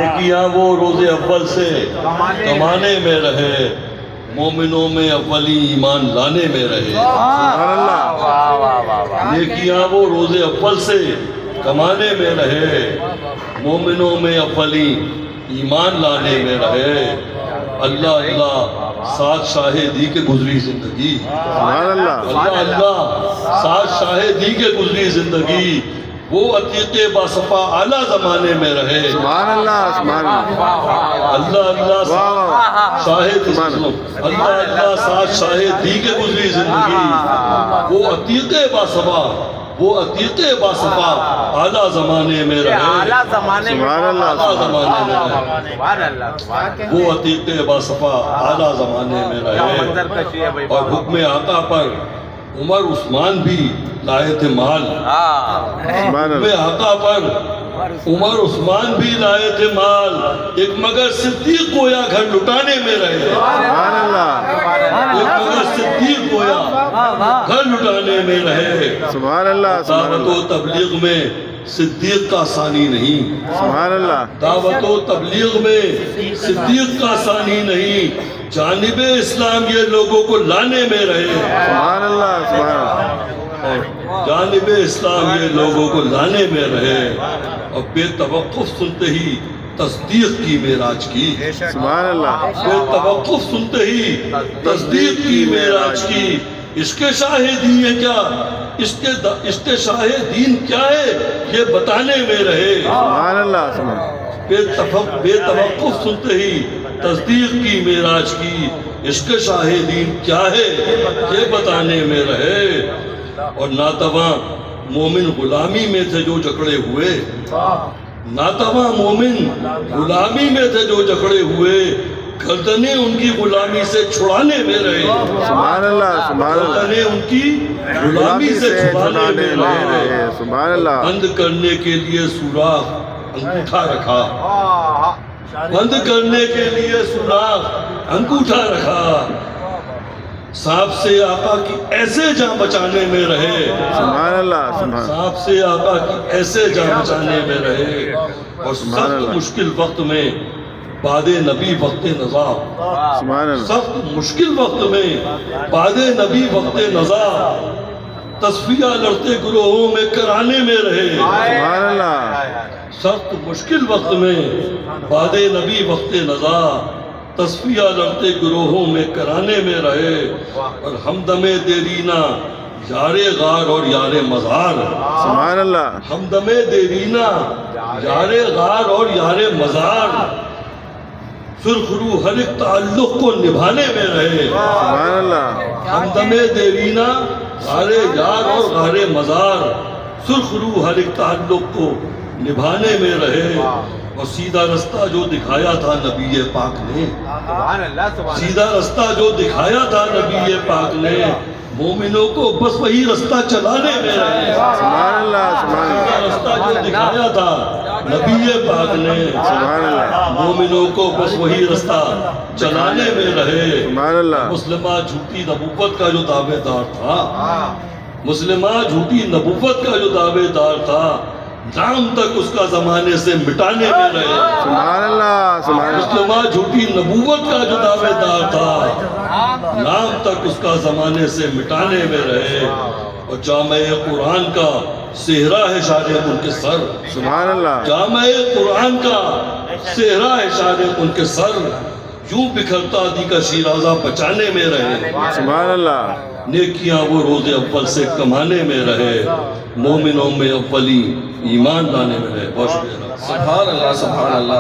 نیکیاں وہ روز اول سے کمانے میں رہے، مومنوں میں اولی ایمان لانے میں رہے۔ سبحان اللہ۔ نیکیاں وہ روز اول سے کمانے میں رہے، مومنوں میں اولی ایمان لانے میں رہے۔ اللہ اللہ ساتھ شاہدی کے گزری زندگی، سبحان اللہ۔ اللہ اللہ ساتھ شاہدی کے گزری زندگی، وہ عتیق باصفا اعلیٰ زمانے میں رہے۔ سبحان اللہ۔ سبحان اللہ۔ اللہ اللہ واہ واہ۔ شاہد سبحان اللہ اللہ ساتھ شاہدی کے گزری زندگی، وہ عتیق باصفا، وہ عتیق باصفا اعلیٰ زمانے میں رہے۔ سبحان اللہ۔ اعلیٰ زمانے میں رہے، وہ عتیق باصفا اعلیٰ زمانے میں رہے۔ اور حکم آقا پر عمر عثمان بھی لائے تھے مال، سبحان حکم اللہ۔ آقا پر عمر عثمان بھی لائے تھے مال، ایک مگر صدیق گویا گھر لٹانے میں رہے۔ سبحان اللہ۔ ایک مگر صدیق گویا گھر لٹانے میں رہے۔ سبحان اللہ۔ سبحان دعوت و اللہ۔ تبلیغ میں صدیق کا ثانی نہیں، سبحان اللہ۔ دعوت و تبلیغ میں صدیق کا ثانی نہیں، جانب اسلام یہ لوگوں کو لانے میں رہے۔ سبحان اللہ۔ سبحان اللہ۔ جانب اسلام یہ لوگوں کو لانے میں رہے، اور بے توقف سنتے ہی تصدیق کی معراج کی، سبحان اللہ۔ بے توقف سنتے ہی تصدیق کی معراج کی۔ اس کے شاہدین ہے کیا، اس کے شاہدین کیا ہے یہ بتانے میں رہے۔ سبحان اللہ۔ سبحان اللہ۔ بے توقف سنتے ہی تصدیق کی معراج کی، اس کے شاہدین کیا ہے یہ بتانے میں رہے۔ اور ناتواں مومن غلامی میں تھے جو جکڑے ہوئے، ناتواں مومن غلامی میں تھے جو جکڑے ہوئے، گردنیں ان کی غلامی سے چھڑانے میں رہے۔ سبحان اللہ۔ سبحان اللہ۔ گردنیں ان کی غلامی سے چھڑانے میں رہے۔ سبحان اللہ۔ بند کرنے کے لیے سوراخ انگوٹھا رکھا، بند کرنے کے لیے سوراخ انگوٹھا رکھا، سانپ سے آقا کی ایسے جان بچانے میں رہے۔ سبحان اللہ۔ سبحان سانپ سے آقا کی ایسے جان بچانے میں رہے۔ اور سخت مشکل وقت میں بعد نبی وقت نزا، سبحان اللہ۔ سخت مشکل وقت میں بعد نبی وقت نزا، تصفیہ لڑتے گروہوں میں کرانے میں رہے۔ سبحان اللہ۔ سخت مشکل وقت میں بعد نبی وقت نزا، تصفیہ لڑتے گروہوں میں کرانے میں رہے۔ اور ہمدم دیرینہ یار غار اور یار مزار، سبحان اللہ۔ ہمدم دیرینہ یار غار اور یار مزار، سرخرو ہر ایک تعلق کو نبھانے میں رہے۔ سبحان اللہ۔ ہمدم دیرینہ غار یار اور غار مزار، سرخرو ہر ایک تعلق کو نبھانے میں رہے۔ اور سیدھا رستہ جو دکھایا تھا نبی پاک نے، سیدھا رستہ جو دکھایا تھا نبی پاک نے، مومنوں کو بس وہی رستہ چلانے میں رہے۔ سبحان اللہ۔ سبحان سیدھا اللہ۔ رستہ جو دکھایا تھا نبی پاک نے، سبحان اللہ۔ مومنوں کو بس وہی رستہ چلانے میں رہے۔ سبحان اللہ۔ مسلمہ جھوٹی نبوت کا جو دعوے دار تھا، مسلمہ جھوٹی نبوت کا جو دعوے دار تھا، نام تک اس کا زمانے سے مٹانے میں رہے۔ سبحان اللہ۔ سبحان اللہ۔ مسلمہ جھوٹی نبوت کا جو دعوے دار تھا، نام تک اس کا زمانے سے مٹانے میں رہے۔ اور جامع قرآن کا صحرا ہے شان ان کے سر، سبحان اللہ۔ جامع قرآن کا صحرا ہے شان ان کے سر، یوں بکھرتا دی کا شیرازہ بچانے میں رہے۔ سبحان اللہ۔ نیکیاں وہ روز اول سے کمانے میں رہے، مومنوں میں اولی ایمان لانے میں رہے۔ بہت شکریہ۔ سبحان اللہ۔ سبحان اللہ۔